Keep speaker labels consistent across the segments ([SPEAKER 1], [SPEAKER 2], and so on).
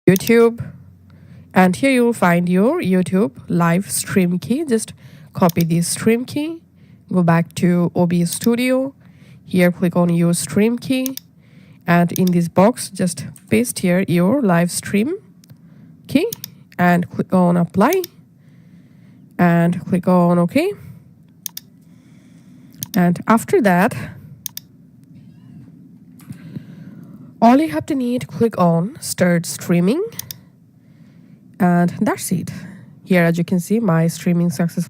[SPEAKER 1] YouTube, and here you'll find your YouTube live stream key. Just copy the stream key, go back to OBS Studio. Here click on your stream key, and in this box just paste here your live stream key and click on apply and click on OK. And after that, all you have to need, click on start streaming, and that's it. Here, as you can see, my streaming successful.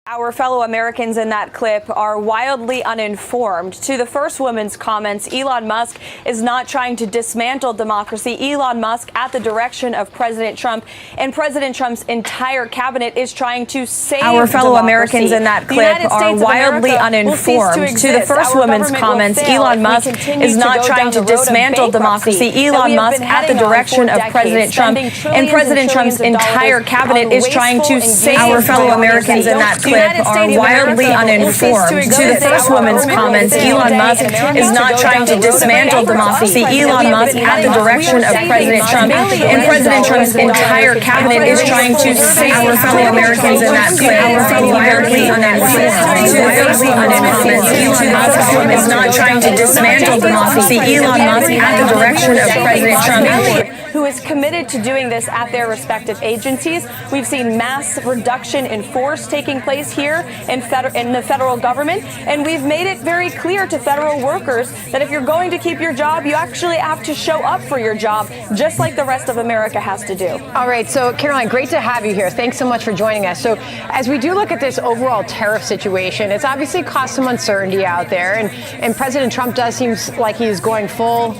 [SPEAKER 2] Our fellow Americans in that clip are wildly uninformed. To the first woman's comments, Elon Musk is not trying to dismantle democracy. Elon Musk, at the direction of President Trump and President Trump's entire cabinet, is trying to save
[SPEAKER 3] our fellow
[SPEAKER 2] democracy.
[SPEAKER 3] Americans in that clip are wildly uninformed. To the first woman's comments, Elon Musk is not trying to dismantle democracy. Elon Musk, at the direction of President Trump and President Trump's entire cabinet, is trying to save our fellow Americans in that clip are wildly uninformed. To the first woman's comments, Elon Musk is not trying to dismantle democracy. Elon Musk, at the direction of President Trump and President Trump's entire cabinet, is trying to save our fellow Americans in that clip are wildly uninformed. To the first woman's comments, Elon Musk is not trying to dismantle democracy. Elon Musk, at the direction of President Trump,
[SPEAKER 2] who is committed to doing this at their respective agencies. We've seen mass reduction in force taking place here in the federal government, and we've made it very clear to federal workers that if you're going to keep your job, you actually have to show up for your job, just like the rest of America has to do.
[SPEAKER 4] All right, so Karoline, great to have you here. Thanks so much for joining us. So as we do look at this overall tariff situation, it's obviously caused some uncertainty out there, and President Trump does seem like he's going full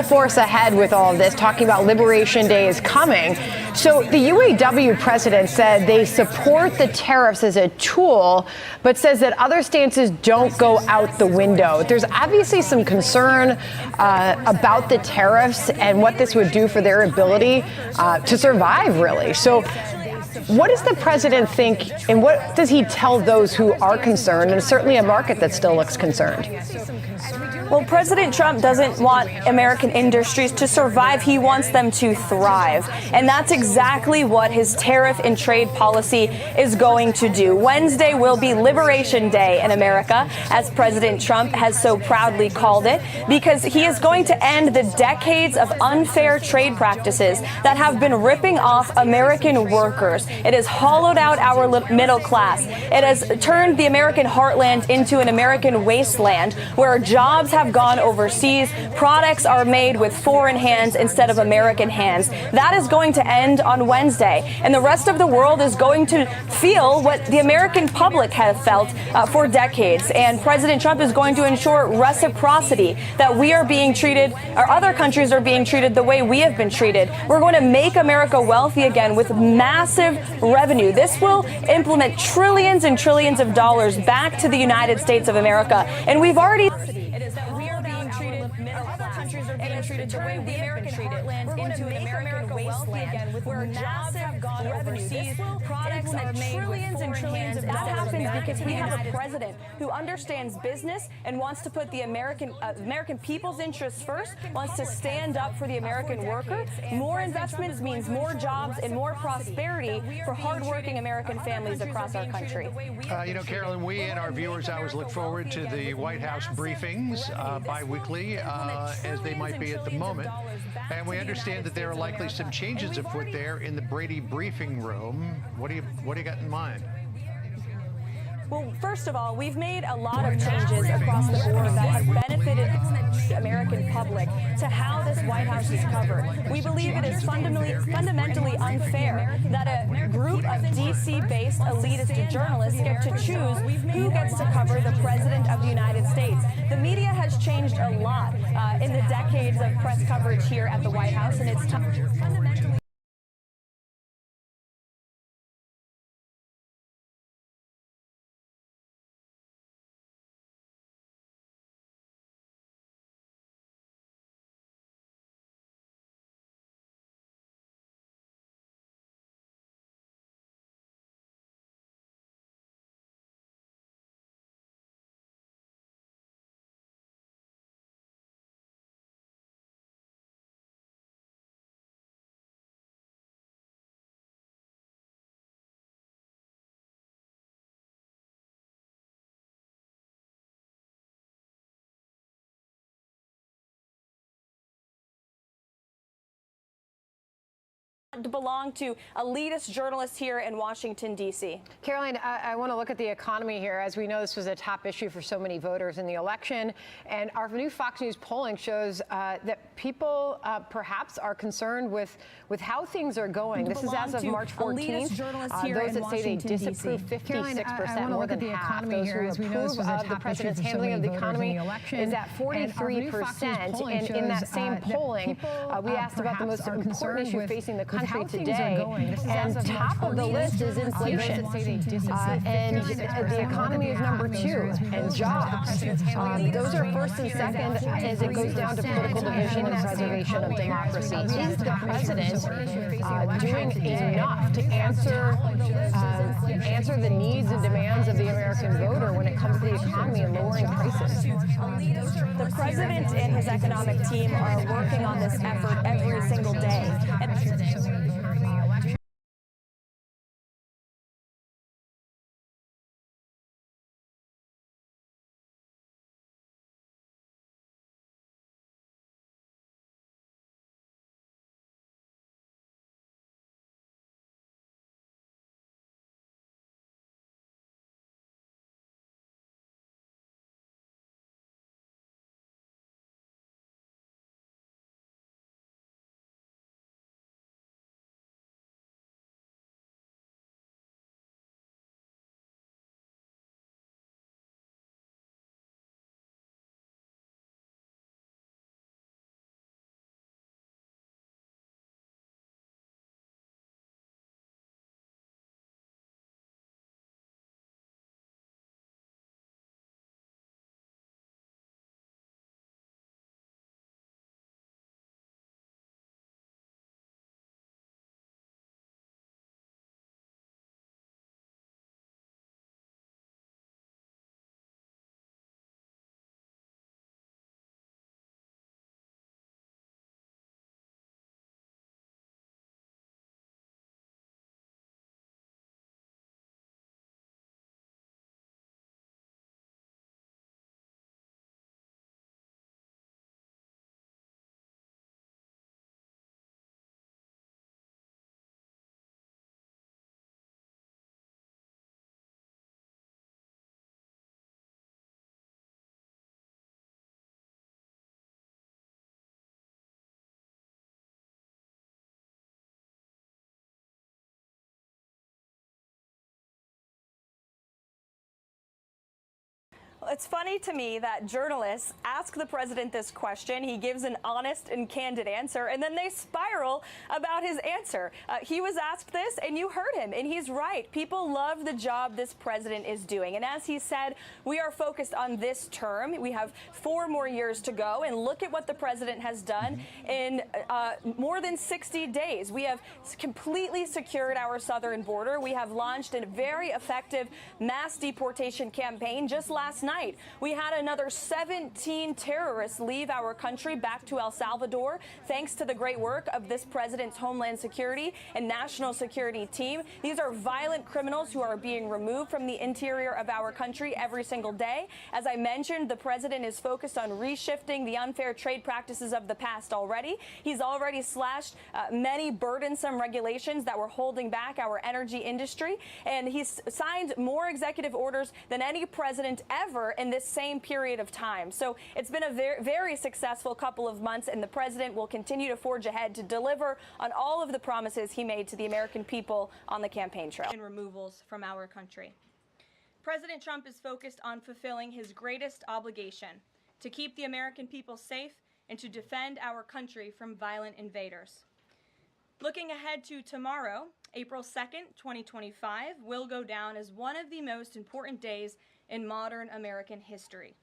[SPEAKER 4] force ahead with all of this, talking about Liberation Day is coming. So the UAW president said they support the tariffs as a tool, but says that other stances don't go out the window. There's obviously some concern about the tariffs and what this would do for their ability to survive, really. So what does the president think, and what does he tell those who are concerned, and certainly a market that still looks concerned?
[SPEAKER 2] Well, President Trump doesn't want American industries to survive. He wants them to thrive. And that's exactly what his tariff and trade policy is going to do. Wednesday will be Liberation Day in America, as President Trump has so proudly called it, because he is going to end the decades of unfair trade practices that have been ripping off American workers. It has hollowed out our middle class. It has turned the American heartland into an American wasteland where jobs have gone overseas. Products are made with foreign hands instead of American hands. That is going to end on Wednesday, and the rest of the world is going to feel what the American public have felt for decades. And President Trump is going to ensure reciprocity, that we are being treated, or other countries are being treated the way we have been treated. We're going to make America wealthy again with massive revenue. This will implement trillions and trillions of dollars back to the United States of America, and we've already treated the way we have been treated. We're going to make America wealthy again with where jobs have gone overseas, products are made trillions and trillions. That happens because we have a president who understands business and wants to put the American people's interests first, wants to stand up for the American worker. More investments means more jobs and more prosperity for hardworking American families across our country.
[SPEAKER 5] You know, Karoline, we and our viewers always look forward to the White House briefings bi-weekly, as they might be at the moment. And we understand that there are likely some changes afoot there in the Brady briefing room. What do you got in mind?
[SPEAKER 2] Well, first of all, we've made a lot of changes across the board that have benefited the American public to how this White House is covered. We believe it is fundamentally unfair that a group of D.C.-based elitist journalists get to choose who gets to cover the President of the United States. The media has changed a lot in the decades of press coverage here at the White House, and it's fundamentally belong to elitist journalists here in Washington, D.C.
[SPEAKER 4] Karoline, I want to look at the economy here. As we know, this was a top issue for so many voters in the election. And our new Fox News polling shows that people perhaps are concerned with how things are going. This is as of March 14th. Those that say they disapprove 56%, more than half. Those who approve of the president's handling of the economy is at 43%. And in that same polling, we asked about the most important issue facing the country today, and top of the list is inflation, and the economy is number 2, and jobs. Those are first and second as it goes down to political division and preservation of democracy. Is the president doing enough to answer the needs and demands of the American voter when it comes to the economy and lowering prices?
[SPEAKER 2] The president and his economic team are working on this effort every single day. It's funny to me that journalists ask the president this question, he gives an honest and candid answer, and then they spiral about his answer. He was asked this, and you heard him, and he's right. People love the job this president is doing. And as he said, we are focused on this term. We have 4 more years to go, and look at what the president has done in more than 60 days. We have completely secured our southern border. We have launched a very effective mass deportation campaign just last night. We had another 17 terrorists leave our country back to El Salvador, thanks to the great work of this president's Homeland Security and National Security team. These are violent criminals who are being removed from the interior of our country every single day. As I mentioned, the president is focused on reshifting the unfair trade practices of the past already. He's already slashed many burdensome regulations that were holding back our energy industry, and he's signed more executive orders than any president ever in this same period of time. So it's been a very successful couple of months, and the president will continue to forge ahead to deliver on all of the promises he made to the American people on the campaign trail.
[SPEAKER 3] And removals from our country. President Trump is focused on fulfilling his greatest obligation, to keep the American people safe and to defend our country from violent invaders. Looking ahead to tomorrow, April 2nd, 2025, will go down as one of the most important days in modern American history.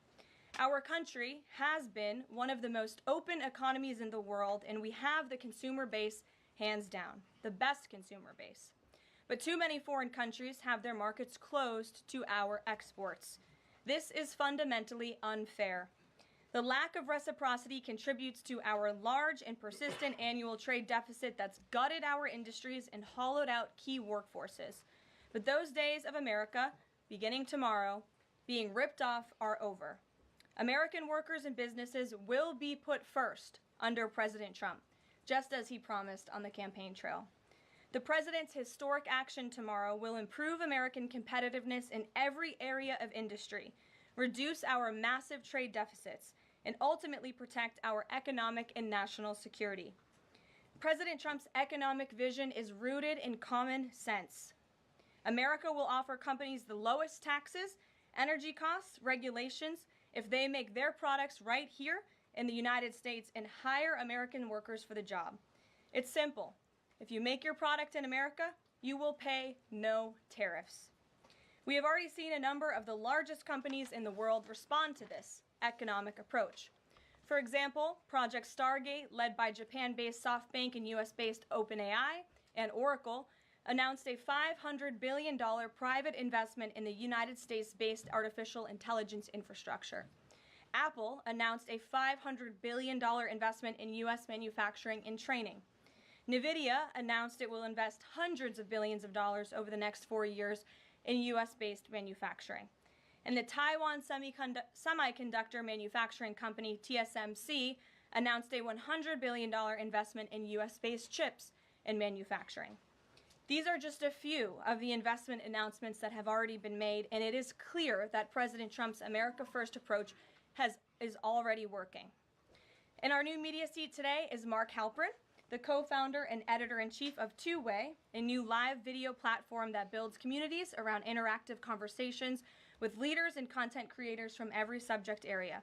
[SPEAKER 3] Our country has been one of the most open economies in the world, and we have the consumer base hands down, the best consumer base. But too many foreign countries have their markets closed to our exports. This is fundamentally unfair. The lack of reciprocity contributes to our large and persistent annual trade deficit that's gutted our industries and hollowed out key workforces. But those days of America, beginning tomorrow, being ripped off are over. American workers and businesses will be put first under President Trump, just as he promised on the campaign trail. The president's historic action tomorrow will improve American competitiveness in every area of industry, reduce our massive trade deficits, and ultimately protect our economic and national security. President Trump's economic vision is rooted in common sense. America will offer companies the lowest taxes, energy costs, regulations, if they make their products right here in the United States and hire American workers for the job. It's simple. If you make your product in America, you will pay no tariffs. We have already seen a number of the largest companies in the world respond to this economic approach. For example, Project Stargate, led by Japan-based SoftBank and US-based OpenAI and Oracle, announced a $500 billion private investment in the United States-based artificial intelligence infrastructure. Apple announced a $500 billion investment in U.S. manufacturing and training. NVIDIA announced it will invest hundreds of billions of dollars over the next 4 years in U.S.-based manufacturing. And the Taiwan semiconductor manufacturing company TSMC announced a $100 billion investment in U.S.-based chips and manufacturing. These are just a few of the investment announcements that have already been made, and it is clear that President Trump's America First approach is already working. In our new media seat today is Mark Halperin, the co-founder and editor-in-chief of Two Way, a new live video platform that builds communities around interactive conversations with leaders and content creators from every subject area.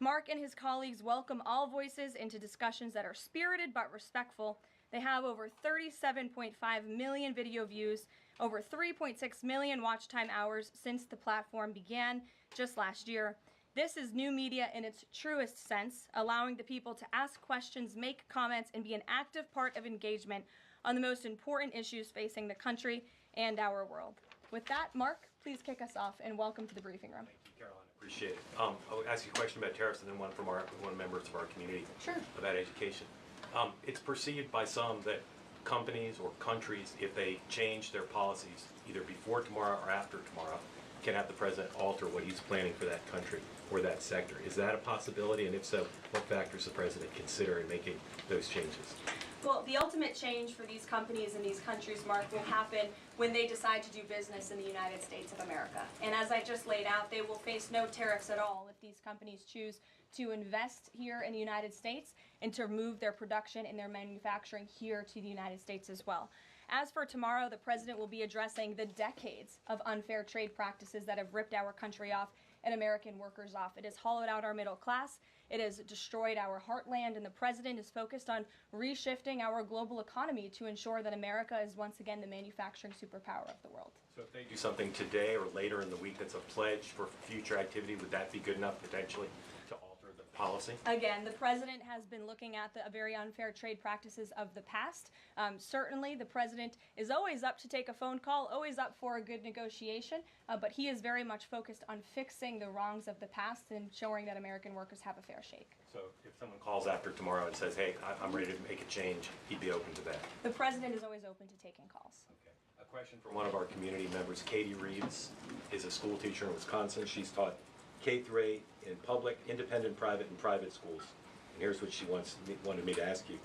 [SPEAKER 3] Mark and his colleagues welcome all voices into discussions that are spirited but respectful. They have over 37.5 million video views, over 3.6 million watch time hours since the platform began just last year. This is new media in its truest sense, allowing the people to ask questions, make comments, and be an active part of engagement on the most important issues facing the country and our world. With that, Mark, please kick us off and welcome to the briefing room.
[SPEAKER 6] Thank you, Caroline. Appreciate it. I'll ask you a question about tariffs and then one from one members of our community about education. It's perceived by some that companies or countries, if they change their policies either before tomorrow or after tomorrow, can have the president alter what he's planning for that country or that sector. Is that a possibility? And if so, what factors the president consider in making those changes?
[SPEAKER 3] Well, the ultimate change for these companies and these countries, Mark, will happen when they decide to do business in the United States of America. And as I just laid out, they will face no tariffs at all if these companies choose to invest here in the United States and to move their production and their manufacturing here to the United States as well. As for tomorrow, the president will be addressing the decades of unfair trade practices that have ripped our country off and American workers off. It has hollowed out our middle class. It has destroyed our heartland, and the president is focused on reshifting our global economy to ensure that America is once again the manufacturing superpower of the world.
[SPEAKER 6] So if they do something today or later in the week that's a pledge for future activity, would that be good enough potentially to alter the policy?
[SPEAKER 3] Again, the president has been looking at the very unfair trade practices of the past. Certainly, the president is always up to take a phone call, always up for a good negotiation, but he is very much focused on fixing the wrongs of the past and ensuring that American workers have a fair shake.
[SPEAKER 6] So if someone calls after tomorrow and says, hey, I'm ready to make a change, he'd be open to that?
[SPEAKER 3] The president is always open to taking calls.
[SPEAKER 6] Okay. A question from one of our community members. Katie Reeves is a school teacher in Wisconsin. She's taught K-8 in public, independent, private, and private schools. And here's what she wanted me to ask you.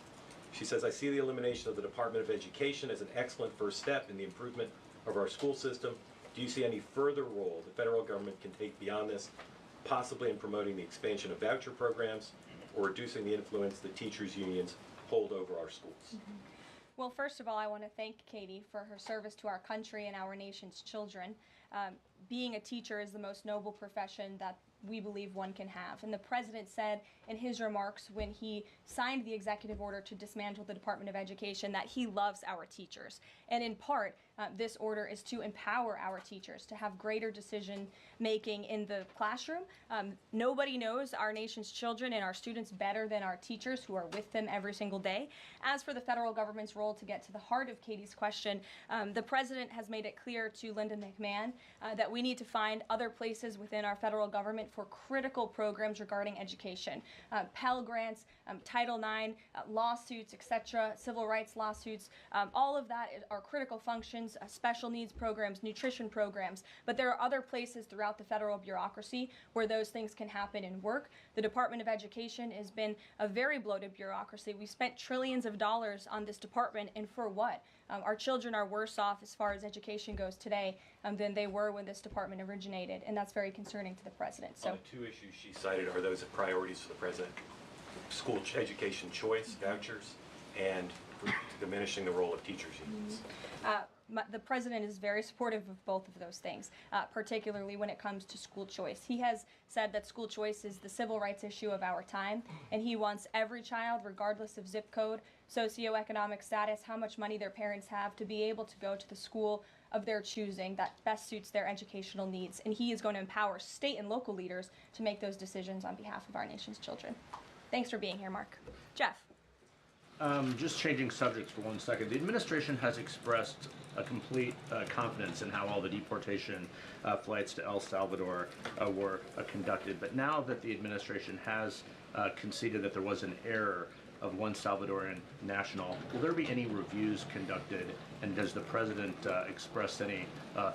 [SPEAKER 6] She says, I see the elimination of the Department of Education as an excellent first step in the improvement of our school system. Do you see any further role the federal government can take beyond this, possibly in promoting the expansion of voucher programs or reducing the influence that teachers' unions hold over our schools?
[SPEAKER 3] Well, first of all, I want to thank Katie for her service to our country and our nation's children. Being a teacher is the most noble profession that we believe one can have. And the president said in his remarks when he signed the executive order to dismantle the Department of Education that he loves our teachers. And in part, this order is to empower our teachers to have greater decision making in the classroom. Nobody knows our nation's children and our students better than our teachers who are with them every single day. As for the federal government's role, to get to the heart of Katie's question, the president has made it clear to Lyndon McMahon that we need to find other places within our federal government for critical programs regarding education. Pell Grants, Title IX, lawsuits, etc., civil rights lawsuits, all of that are critical functions, special needs programs, nutrition programs. But there are other places throughout the federal bureaucracy where those things can happen and work. The Department of Education has been a very bloated bureaucracy. We spent trillions of dollars on this department, and for what? Our children are worse off as far as education goes today than they were when this department originated, and that's very concerning to the president. So,
[SPEAKER 6] the two issues she cited are those priorities for the president: school education choice, vouchers, and diminishing the role of teachers' unions.
[SPEAKER 3] The president is very supportive of both of those things, particularly when it comes to school choice. He has said that school choice is the civil rights issue of our time, and he wants every child, regardless of zip code, socioeconomic status, how much money their parents have, to be able to go to the school of their choosing that best suits their educational needs. And he is going to empower state and local leaders to make those decisions on behalf of our nation's children. Thanks for being here, Mark. Jeff.
[SPEAKER 7] Just changing subjects for 1 second. The administration has expressed a complete confidence in how all the deportation flights to El Salvador were conducted. But now that the administration has conceded that there was an error of one Salvadoran national, will there be any reviews conducted? And does the president express any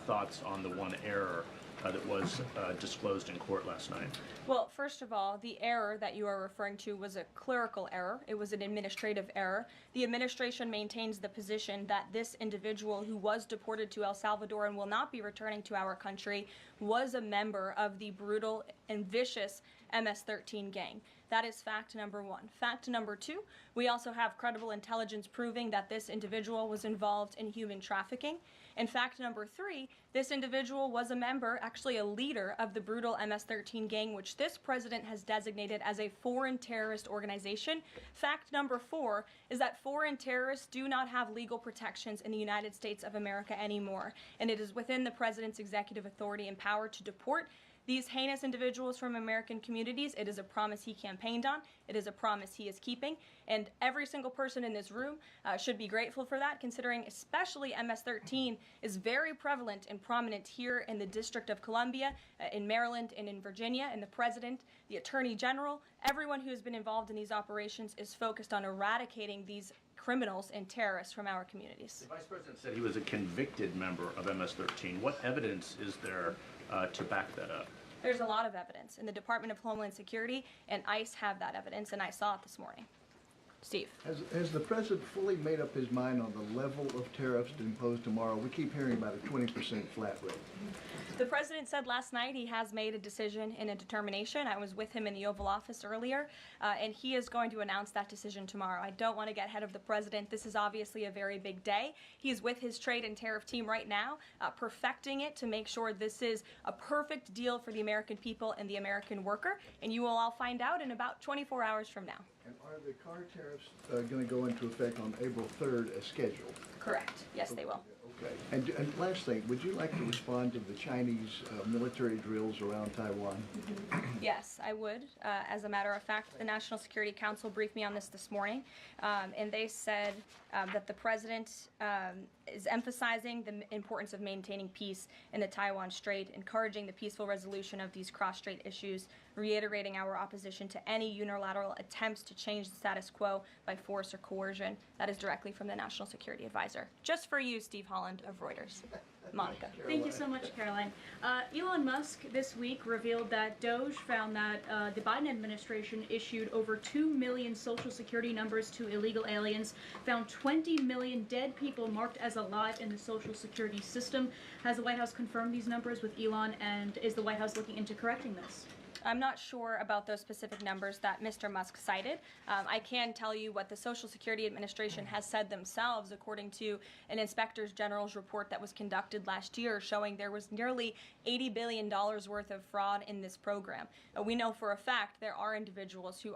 [SPEAKER 7] thoughts on the one error that was disclosed in court last night?
[SPEAKER 3] Well, first of all, the error that you are referring to was a clerical error. It was an administrative error. The administration maintains the position that this individual who was deported to El Salvador and will not be returning to our country was a member of the brutal and vicious MS-13 gang. That is fact number one. Fact number two, we also have credible intelligence proving that this individual was involved in human trafficking. And fact number three, this individual was a member, actually a leader, of the brutal MS-13 gang, which this president has designated as a foreign terrorist organization. Fact number four is that foreign terrorists do not have legal protections in the United States of America anymore, and it is within the president's executive authority and power to deport these heinous individuals from American communities. It is a promise he campaigned on. It is a promise he is keeping. And every single person in this room should be grateful for that, considering especially MS-13 is very prevalent and prominent here in the District of Columbia, in Maryland, and in Virginia. And the president, the attorney general, everyone who has been involved in these operations is focused on eradicating these criminals and terrorists from our communities.
[SPEAKER 7] The vice president said he was a convicted member of MS-13. What evidence is there to back that up?
[SPEAKER 3] There's a lot of evidence, and the Department of Homeland Security and ICE have that evidence, and I saw it this morning. Steve.
[SPEAKER 8] Has the president fully made up his mind on the level of tariffs to impose tomorrow? We keep hearing about a 20% flat rate.
[SPEAKER 3] The president said last night he has made a decision and a determination. I was with him in the Oval Office earlier, and he is going to announce that decision tomorrow. I don't want to get ahead of the president. This is obviously a very big day. He's with his trade and tariff team right now, perfecting it to make sure this is a perfect deal for the American people and the American worker, and you will all find out in about 24 hours from now.
[SPEAKER 8] And are the car tariffs going to go into effect on April 3rd as scheduled?
[SPEAKER 3] Correct. Yes, they will.
[SPEAKER 8] Okay. And last thing, would you like to respond to the Chinese military drills around Taiwan?
[SPEAKER 3] Yes, I would. As a matter of fact, the National Security Council briefed me on this morning, and they said that the president is emphasizing the importance of maintaining peace in the Taiwan Strait, encouraging the peaceful resolution of these cross-strait issues, reiterating our opposition to any unilateral attempts to change the status quo by force or coercion. That is directly from the National Security Advisor. Just for you, Steve Holland of Reuters. Monica.
[SPEAKER 9] Thank you so much, Caroline. Elon Musk this week revealed that Doge found that the Biden administration issued over 2 million Social Security numbers to illegal aliens, found 20 million dead people marked as alive in the Social Security system. Has the White House confirmed these numbers with Elon, and is the White House looking into correcting this?
[SPEAKER 3] I'm not sure about those specific numbers that Mr. Musk cited. I can tell you what the Social Security Administration has said themselves, according to an Inspector General's report that was conducted last year, showing there was nearly $80 billion worth of fraud in this program. We know for a fact there are individuals who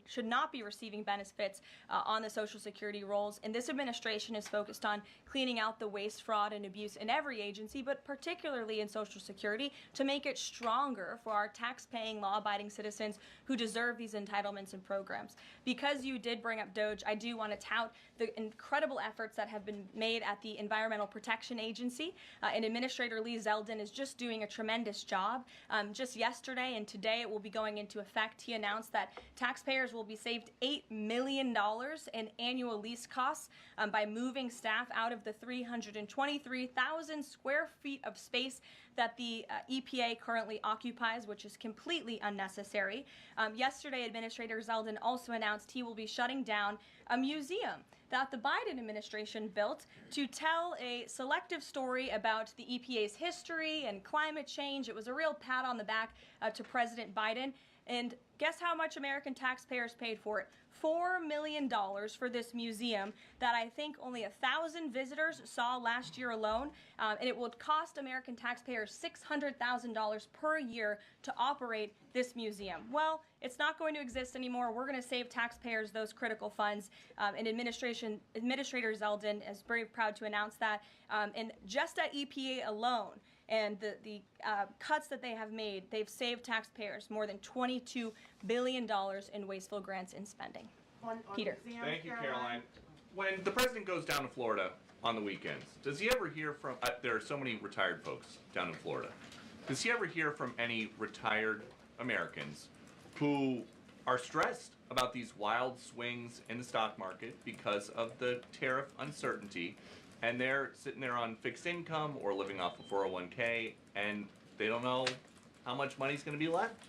[SPEAKER 3] should not be receiving benefits on the Social Security rolls, and this administration is focused on cleaning out the waste, fraud, and abuse in every agency, but particularly in Social Security, to make it stronger for our taxpaying high-paying, law-abiding citizens who deserve these entitlements and programs. Because you did bring up DOGE, I do want to tout the incredible efforts that have been made at the Environmental Protection Agency, and Administrator Lee Zeldin is just doing a tremendous job. Just yesterday and today it will be going into effect. He announced that taxpayers will be saved $8 million in annual lease costs by moving staff out of the 323,000 square feet of space that the EPA currently occupies, which is completely unnecessary. Yesterday, Administrator Zeldin also announced he will be shutting down a museum that the Biden administration built to tell a selective story about the EPA's history and climate change. It was a real pat on the back to President Biden. And guess how much American taxpayers paid for it? $4 million for this museum that I think only 1,000 visitors saw last year alone. And it will cost American taxpayers $600,000 per year to operate this museum. Well, it's not going to exist anymore. We're going to save taxpayers those critical funds. And Administrator Zeldin is very proud to announce that. And just at EPA alone, and the cuts that they have made, they've saved taxpayers more than $22 billion in wasteful grants and spending. Peter.
[SPEAKER 10] Thank you, Caroline. When the president goes down to Florida on the weekends, does he ever hear from, there are so many retired folks down in Florida, does he ever hear from any retired Americans who are stressed about these wild swings in the stock market because of the tariff uncertainty? And they're sitting there on fixed income or living off a 401k, and they don't know how much money's going to be left?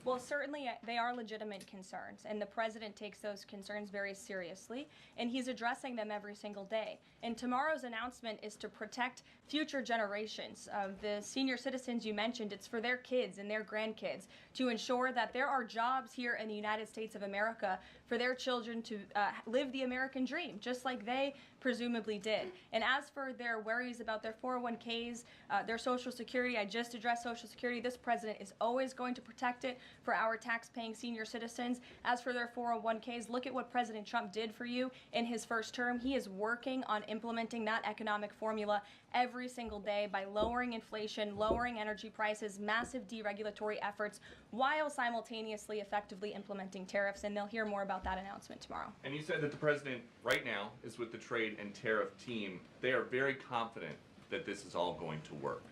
[SPEAKER 3] Well, certainly they are legitimate concerns, and the president takes those concerns very seriously, and he's addressing them every single day. And tomorrow's announcement is to protect future generations of the senior citizens you mentioned. It's for their kids and their grandkids to ensure that there are jobs here in the United States of America for their children to live the American dream, just like they presumably did. And as for their worries about their 401ks, their Social Security, I just addressed Social Security. This president is always going to protect it for our tax-paying senior citizens. As for their 401ks, look at what President Trump did for you in his first term. He is working on implementing that economic formula every single day by lowering inflation, lowering energy prices, massive deregulatory efforts, while simultaneously effectively implementing tariffs. And they'll hear more about that announcement tomorrow.
[SPEAKER 10] And you said that the president right now is with the trade and tariff team. They are very confident that this is all going to work.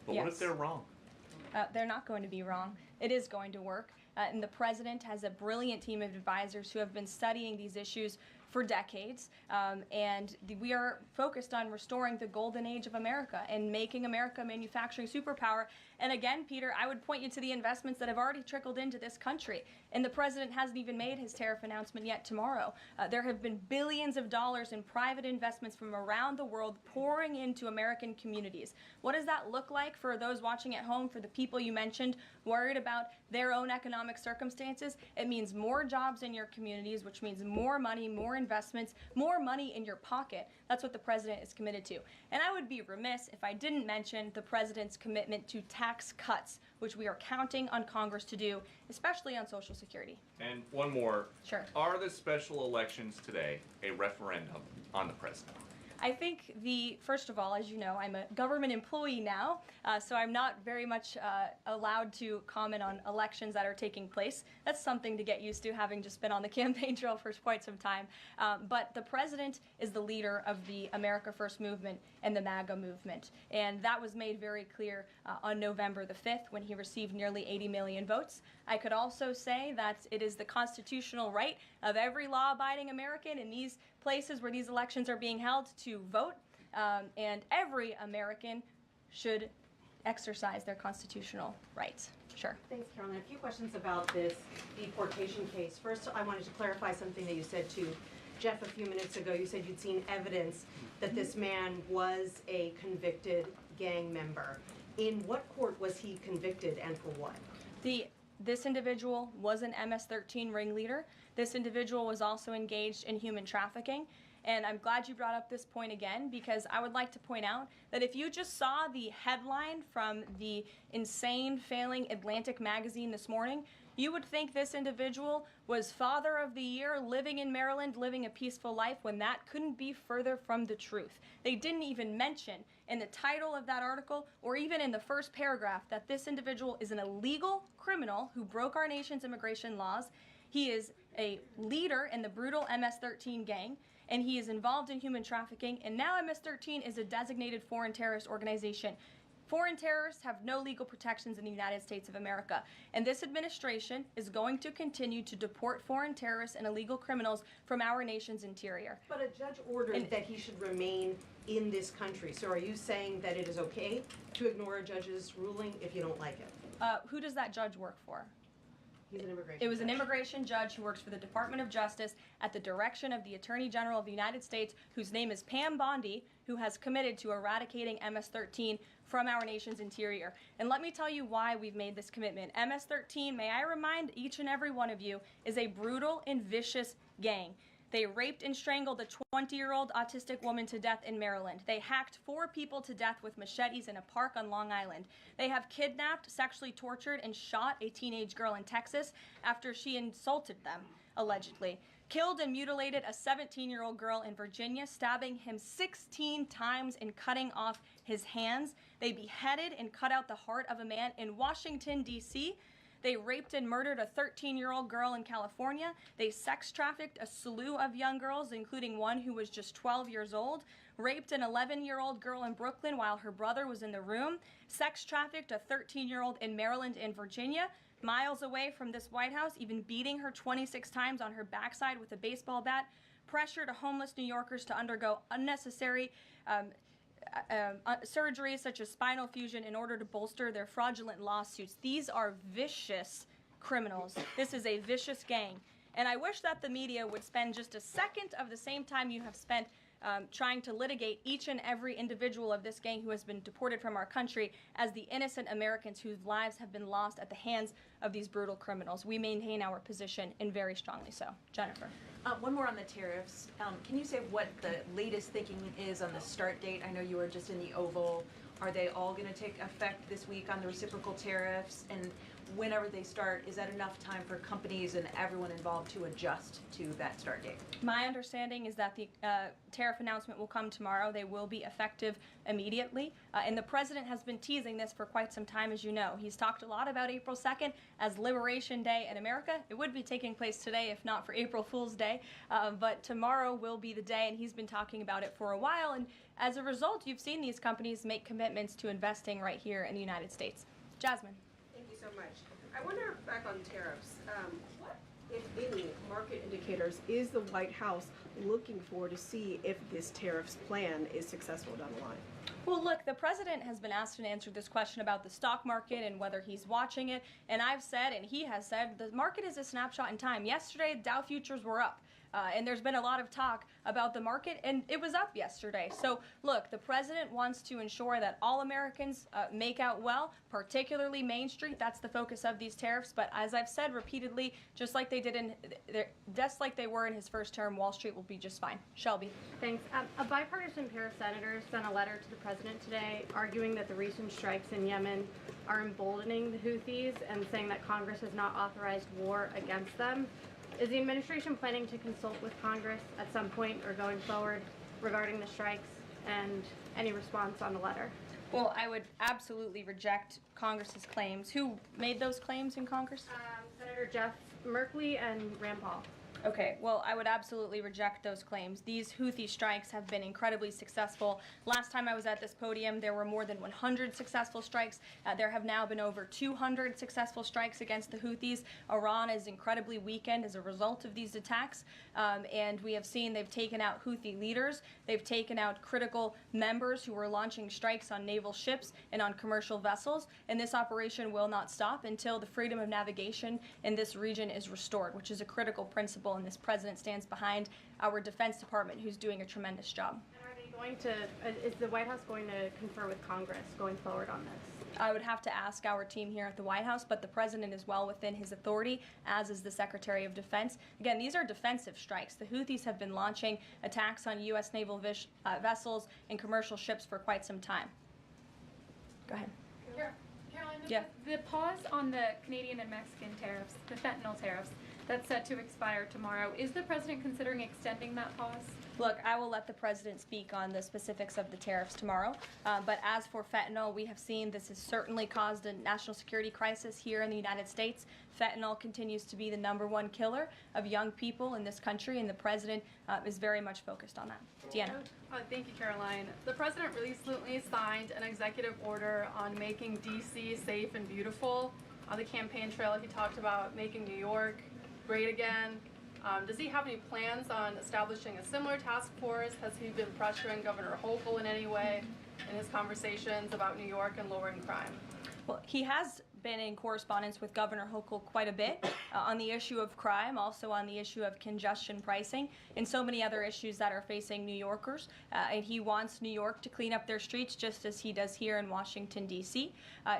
[SPEAKER 10] But
[SPEAKER 3] Yes.
[SPEAKER 10] What if they're wrong?
[SPEAKER 3] They're not going to be wrong. It is going to work. And the president has a brilliant team of advisors who have been studying these issues for decades. We are focused on restoring the golden age of America and making America a manufacturing superpower. And again, Peter, I would point you to the investments that have already trickled into this country. And the president hasn't even made his tariff announcement yet tomorrow. There have been billions of dollars in private investments from around the world pouring into American communities. What does that look like for those watching at home, for the people you mentioned worried about their own economic circumstances? It means more jobs in your communities, which means more money, more investments, more money in your pocket. That's what the president is committed to. And I would be remiss if I didn't mention the president's commitment to tax cuts, which we are counting on Congress to do, especially on Social Security.
[SPEAKER 10] And one more.
[SPEAKER 3] Sure.
[SPEAKER 10] Are the special elections today a referendum on the president?
[SPEAKER 3] I think first of all, as you know, I'm a government employee now, so I'm not very much allowed to comment on elections that are taking place. That's something to get used to, having just been on the campaign trail for quite some time. But the president is the leader of the America First movement and the MAGA movement. And that was made very clear on November the 5th when he received nearly 80 million votes. I could also say that it is the constitutional right of every law-abiding American in these places where these elections are being held to vote, and every American should exercise their constitutional rights. Sure.
[SPEAKER 11] Thanks, Caroline. A few questions about this deportation case. First, I wanted to clarify something that you said to Jeff a few minutes ago. You said you'd seen evidence that this man was a convicted gang member. In what court was he convicted and for what?
[SPEAKER 3] This individual was an MS-13 ringleader. This individual was also engaged in human trafficking. And I'm glad you brought up this point again, because I would like to point out that if you just saw the headline from the insane, failing Atlantic magazine this morning,
[SPEAKER 2] You would think this individual was Father of the Year, living in Maryland, living a peaceful life, when that couldn't be further from the truth. They didn't even mention in the title of that article, or even in the first paragraph, that this individual is an illegal criminal who broke our nation's immigration laws. He is a leader in the brutal MS-13 gang, and he is involved in human trafficking, and now MS-13 is a designated foreign terrorist organization. Foreign terrorists have no legal protections in the United States of America, and this administration is going to continue to deport foreign terrorists and illegal criminals from our nation's interior.
[SPEAKER 11] But a judge ordered that he should remain in this country. So are you saying that it is okay to ignore a judge's ruling if you don't like it?
[SPEAKER 2] Who does that judge work for?
[SPEAKER 11] He's an immigration
[SPEAKER 2] It was an
[SPEAKER 11] judge.
[SPEAKER 2] immigration judge who works for the Department of Justice at the direction of the Attorney General of the United States, whose name is Pam Bondi, who has committed to eradicating MS-13 from our nation's interior. And let me tell you why we've made this commitment. MS-13, may I remind each and every one of you, is a brutal and vicious gang. They raped and strangled a 20-year-old autistic woman to death in Maryland. They hacked 4 people to death with machetes in a park on Long Island. They have kidnapped, sexually tortured, and shot a teenage girl in Texas after she insulted them, allegedly. Killed and mutilated a 17-year-old girl in Virginia, stabbing him 16 times and cutting off his hands. They beheaded and cut out the heart of a man in Washington, D.C., They raped and murdered a 13-year-old girl in California. They sex trafficked a slew of young girls, including one who was just 12 years old. Raped an 11-year-old girl in Brooklyn while her brother was in the room. Sex trafficked a 13-year-old in Maryland and Virginia, miles away from this White House, even beating her 26 times on her backside with a baseball bat. Pressured homeless New Yorkers to undergo unnecessary surgeries such as spinal fusion in order to bolster their fraudulent lawsuits. These are vicious criminals. This is a vicious gang. And I wish that the media would spend just a second of the same time you have spent trying to litigate each and every individual of this gang who has been deported from our country as the innocent Americans whose lives have been lost at the hands of these brutal criminals. We maintain our position, and very strongly so. Jennifer.
[SPEAKER 12] One more on the tariffs. Can you say what the latest thinking is on the start date? I know you were just in the Oval. Are they all going to take effect this week on the reciprocal tariffs? And whenever they start, is that enough time for companies and everyone involved to adjust to that start date?
[SPEAKER 2] My understanding is that the tariff announcement will come tomorrow. They will be effective immediately. And the president has been teasing this for quite some time, as you know. He's talked a lot about April 2nd as Liberation Day in America. It would be taking place today if not for April Fool's Day. But tomorrow will be the day, and he's been talking about it for a while. And as a result, you've seen these companies make commitments to investing right here in the United States. Jasmine.
[SPEAKER 13] Thank you so much. I wonder, back on tariffs, what, if any, market indicators is the White House looking for to see if this tariffs plan is successful down the line?
[SPEAKER 2] Well, look, the president has been asked and answered this question about the stock market and whether he's watching it. And I've said, and he has said, the market is a snapshot in time. Yesterday, Dow futures were up. And there's been a lot of talk about the market, and it was up yesterday. So, look, the president wants to ensure that all Americans make out well, particularly Main Street. That's the focus of these tariffs. But as I've said repeatedly, just like they were in his first term, Wall Street will be just fine. Shelby.
[SPEAKER 14] Thanks. A bipartisan pair of senators sent a letter to the president today arguing that the recent strikes in Yemen are emboldening the Houthis and saying that Congress has not authorized war against them. Is the administration planning to consult with Congress at some point or going forward regarding the strikes, and any response on the letter?
[SPEAKER 2] Well, I would absolutely reject Congress's claims. Who made those claims in Congress?
[SPEAKER 14] Senator Jeff Merkley and Rand Paul.
[SPEAKER 2] Okay, well, I would absolutely reject those claims. These Houthi strikes have been incredibly successful. Last time I was at this podium, there were more than 100 successful strikes. There have now been over 200 successful strikes against the Houthis. Iran is incredibly weakened as a result of these attacks, and we have seen they've taken out Houthi leaders. They've taken out critical members who were launching strikes on naval ships and on commercial vessels, and this operation will not stop until the freedom of navigation in this region is restored, which is a critical principle. And this president stands behind our Defense Department, who's doing a tremendous job.
[SPEAKER 14] And are they going to, is the White House going to confer with Congress going forward on this?
[SPEAKER 2] I would have to ask our team here at the White House, but the president is well within his authority, as is the Secretary of Defense. Again, these are defensive strikes. The Houthis have been launching attacks on U.S. naval vessels and commercial ships for quite some time. Go ahead.
[SPEAKER 15] Caroline,
[SPEAKER 3] Yeah.
[SPEAKER 15] The pause on the Canadian and Mexican tariffs, the fentanyl tariffs, that's set to expire tomorrow. Is the president considering extending that pause?
[SPEAKER 3] Look, I will let the president speak on the specifics of the tariffs tomorrow. But as for fentanyl, we have seen this has certainly caused a national security crisis here in the United States. Fentanyl continues to be the #1 killer of young people in this country, and the president is very much focused on that. Deanna.
[SPEAKER 16] Thank you, Caroline. The president recently signed an executive order on making D.C. safe and beautiful. On the campaign trail, he talked about making New York great again. Does he have any plans on establishing a similar task force? Has he been pressuring Governor Hochul in any way in his conversations about New York and lowering crime?
[SPEAKER 3] Well, he has been in correspondence with Governor Hochul quite a bit on the issue of crime, also on the issue of congestion pricing, and so many other issues that are facing New Yorkers. And he wants New York to clean up their streets just as he does here in Washington, D.C.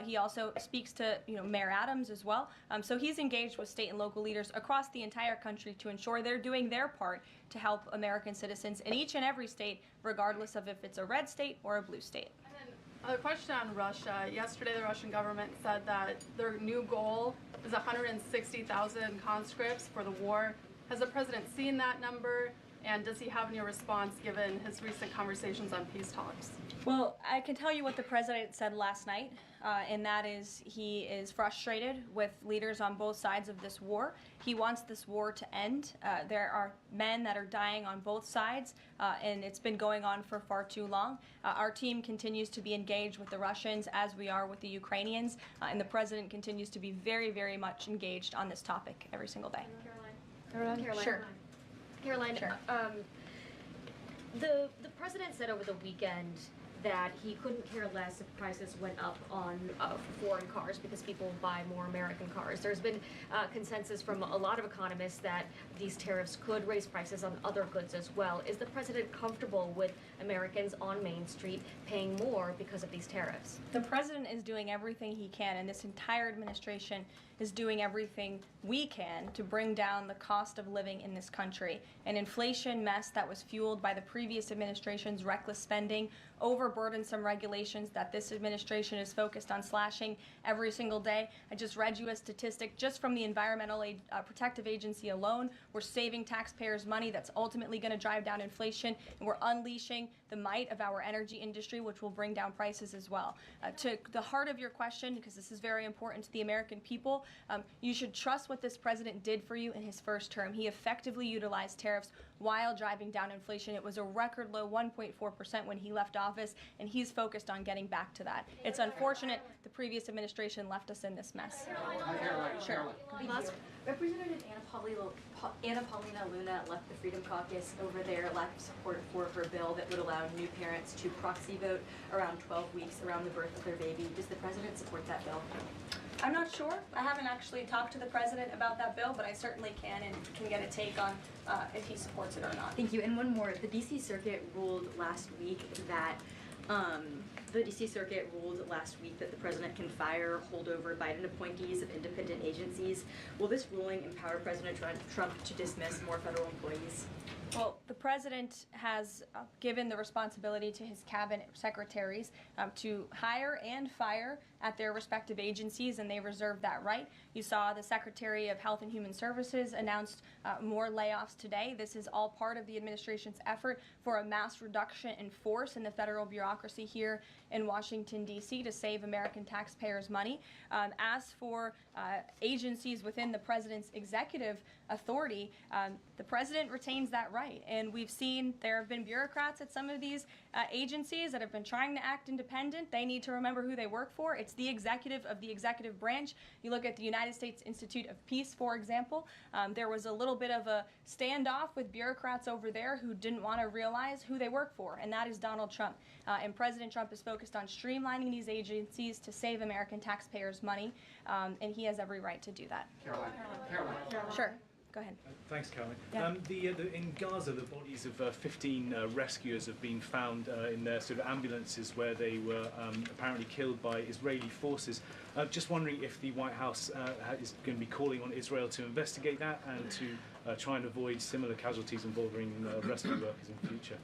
[SPEAKER 3] He also speaks to Mayor Adams as well. So he's engaged with state and local leaders across the entire country to ensure they're doing their part to help American citizens in each and every state, regardless of if it's a red state or a blue state.
[SPEAKER 16] A question on Russia. Yesterday, the Russian government said that their new goal is 160,000 conscripts for the war. Has the president seen that number, and does he have any response given his recent conversations on peace talks?
[SPEAKER 3] Well, I can tell you what the president said last night, and that is he is frustrated with leaders on both sides of this war. He wants this war to end. There are men that are dying on both sides, and it's been going on for far too long. Our team continues to be engaged with the Russians as we are with the Ukrainians, and the president continues to be very, very much engaged on this topic every single day.
[SPEAKER 17] Caroline?
[SPEAKER 3] Sure.
[SPEAKER 17] Caroline,
[SPEAKER 3] Sure.
[SPEAKER 17] The president said over the weekend that he couldn't care less if prices went up on foreign cars because people buy more American cars. There's been consensus from a lot of economists that these tariffs could raise prices on other goods as well. Is the president comfortable with Americans on Main Street paying more because of these tariffs?
[SPEAKER 3] The president is doing everything he can, and this entire administration is doing everything we can to bring down the cost of living in this country. An inflation mess that was fueled by the previous administration's reckless spending, overburdensome regulations that this administration is focused on slashing every single day. I just read you a statistic just from the Environmental Protective Agency alone. We're saving taxpayers money that's ultimately going to drive down inflation, and we're unleashing the might of our energy industry, which will bring down prices as well. To the heart of your question, because this is very important to the American people, you should trust what this president did for you in his first term. He effectively utilized tariffs while driving down inflation. It was a record low 1.4% when he left office, and he's focused on getting back to that. It's unfortunate the previous administration left us in this mess. Sure.
[SPEAKER 18] Representative Anna Paulina Luna left the Freedom Caucus over their lack of support for her bill that would allow new parents to proxy vote around 12 weeks around the birth of their baby. Does the president support that bill?
[SPEAKER 3] I'm not sure. I haven't actually talked to the president about that bill, but I certainly can and can get a take on if he supports it or not.
[SPEAKER 18] Thank you. And one more. The D.C. Circuit ruled last week that the president can fire holdover Biden appointees of independent agencies. Will this ruling empower President Trump to dismiss more federal employees?
[SPEAKER 3] Well, the president has given the responsibility to his cabinet secretaries to hire and fire at their respective agencies, and they reserve that right. You saw the Secretary of Health and Human Services announced more layoffs today. This is all part of the administration's effort for a mass reduction in force in the federal bureaucracy here in Washington, D.C. to save American taxpayers money. As for agencies within the president's executive authority, the president retains that right. And we've seen there have been bureaucrats at some of these agencies that have been trying to act independent. They need to remember who they work for. It's the executive of the executive branch. You look at the United States Institute of Peace, for example. There was a little bit of a standoff with bureaucrats over there who didn't want to realize who they work for, and that is Donald Trump. And President Trump is focused on streamlining these agencies to save American taxpayers money, and he has every right to do that.
[SPEAKER 19] Caroline.
[SPEAKER 3] Sure. Go ahead.
[SPEAKER 19] Thanks, Caroline.
[SPEAKER 3] Yeah.
[SPEAKER 19] In Gaza, the bodies of 15 rescuers have been found in their sort of ambulances where they were apparently killed by Israeli forces. Just wondering if the White House is going to be calling on Israel to investigate that and to try and avoid similar casualties involving rescue workers in the future.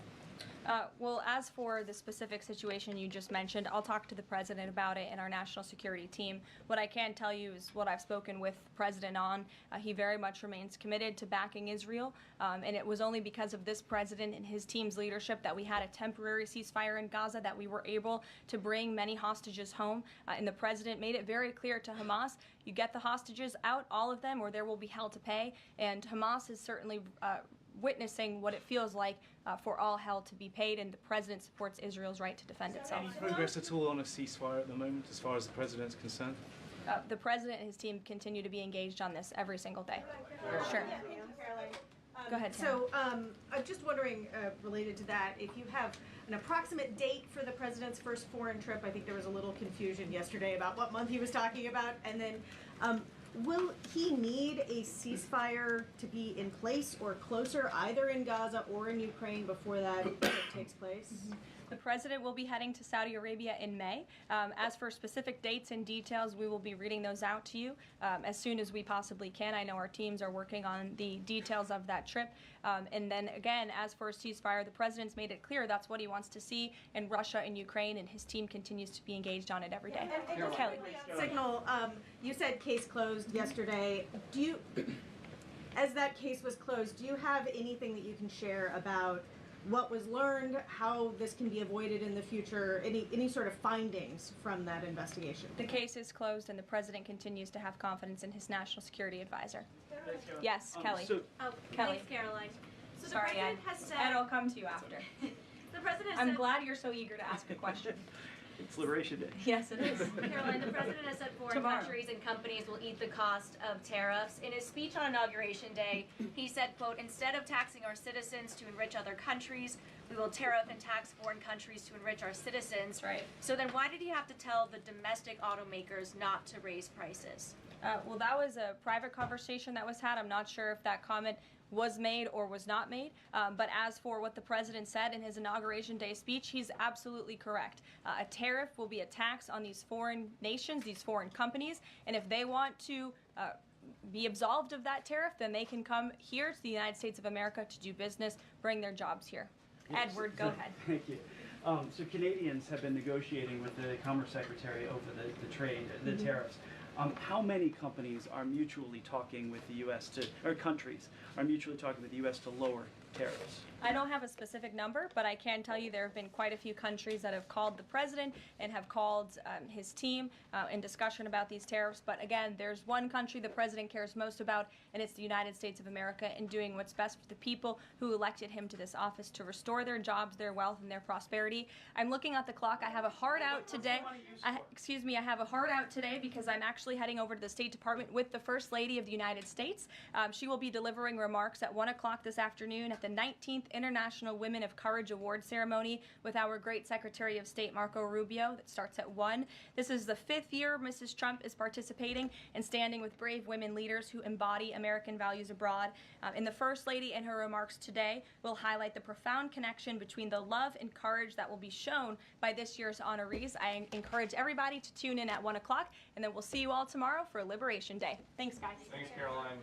[SPEAKER 2] Well, as for the specific situation you just mentioned, I'll talk to the president about it and our national security team. What I can tell you is what I've spoken with the president on. He very much remains committed to backing Israel, and it was only because of this president and his team's leadership that we had a temporary ceasefire in Gaza, that we were able to bring many hostages home. And the president made it very clear to Hamas, you get the hostages out, all of them, or there will be hell to pay. And Hamas is certainly witnessing what it feels like for all hell to be paid, and the president supports Israel's right to defend itself.
[SPEAKER 19] Any progress at all on a ceasefire at the moment, as far as the president's concerned?
[SPEAKER 2] The president and his team continue to be engaged on this every single day. Sure. Go ahead,
[SPEAKER 13] So I'm just wondering, related to that, if you have an approximate date for the president's first foreign trip. I think there was a little confusion yesterday about what month he was talking about. And then will he need a ceasefire to be in place or closer, either in Gaza or in Ukraine, before that trip takes place?
[SPEAKER 2] The president will be heading to Saudi Arabia in May. As for specific dates and details, we will be reading those out to you as soon as we possibly can. I know our teams are working on the details of that trip. And then again, as for a ceasefire, the president's made it clear that's what he wants to see in Russia and Ukraine, and his team continues to be engaged on it every day.
[SPEAKER 13] And
[SPEAKER 2] Kelly.
[SPEAKER 13] Signal, you said case closed yesterday. Do you, as that case was closed, do you have anything that you can share about what was learned, how this can be avoided in the future, any sort of findings from that investigation?
[SPEAKER 2] The case is closed, and the president continues to have confidence in his national security advisor. Yes, Kelly. Kelly.
[SPEAKER 18] Thanks, Karoline. So
[SPEAKER 2] Sorry,
[SPEAKER 18] the president
[SPEAKER 2] Ed.
[SPEAKER 18] has said...
[SPEAKER 2] Ed, I'll come to you after.
[SPEAKER 18] The president
[SPEAKER 2] I'm
[SPEAKER 18] said...
[SPEAKER 2] glad you're so eager to ask a question.
[SPEAKER 20] It's Liberation Day.
[SPEAKER 2] Yes, it is.
[SPEAKER 17] Caroline, the president has said foreign countries and companies will eat the cost of tariffs. In his speech on Inauguration Day, he said, quote, instead of taxing our citizens to enrich other countries, we will tariff and tax foreign countries to enrich our citizens.
[SPEAKER 2] Right.
[SPEAKER 17] So then why did he have to tell the domestic automakers not to raise prices?
[SPEAKER 2] Well, that was a private conversation that was had. I'm not sure if that comment was made or was not made. But as for what the president said in his Inauguration Day speech, he's absolutely correct. A tariff will be a tax on these foreign nations, these foreign companies, and if they want to be absolved of that tariff, then they can come here to the United States of America to do business, bring their jobs here.
[SPEAKER 20] Yes.
[SPEAKER 2] Edward, go ahead.
[SPEAKER 20] Thank you. So Canadians have been negotiating with the Commerce Secretary over the trade, the tariffs. How many companies are mutually talking with the U.S. or countries are mutually talking with the U.S. to lower tariffs?
[SPEAKER 2] I don't have a specific number, but I can tell you there have been quite a few countries that have called the president and have called his team in discussion about these tariffs. But again, there's one country the president cares most about, and it's the United States of America, and doing what's best for the people who elected him to this office to restore their jobs, their wealth, and their prosperity. I'm looking at the clock. I have a hard out today. I have a hard out today because I'm actually heading over to the State Department with the First Lady of the United States. She will be delivering remarks at 1 o'clock this afternoon at the 19th International Women of Courage Award ceremony with our great Secretary of State Marco Rubio. That starts at 1. This is the 5th year Mrs. Trump is participating and standing with brave women leaders who embody American values abroad. And the First Lady in her remarks today will highlight the profound connection between the love and courage that will be shown by this year's honorees. I encourage everybody to tune in at 1 o'clock, and then we'll see you all tomorrow for Liberation Day. Thanks, guys.
[SPEAKER 10] Thanks, Caroline.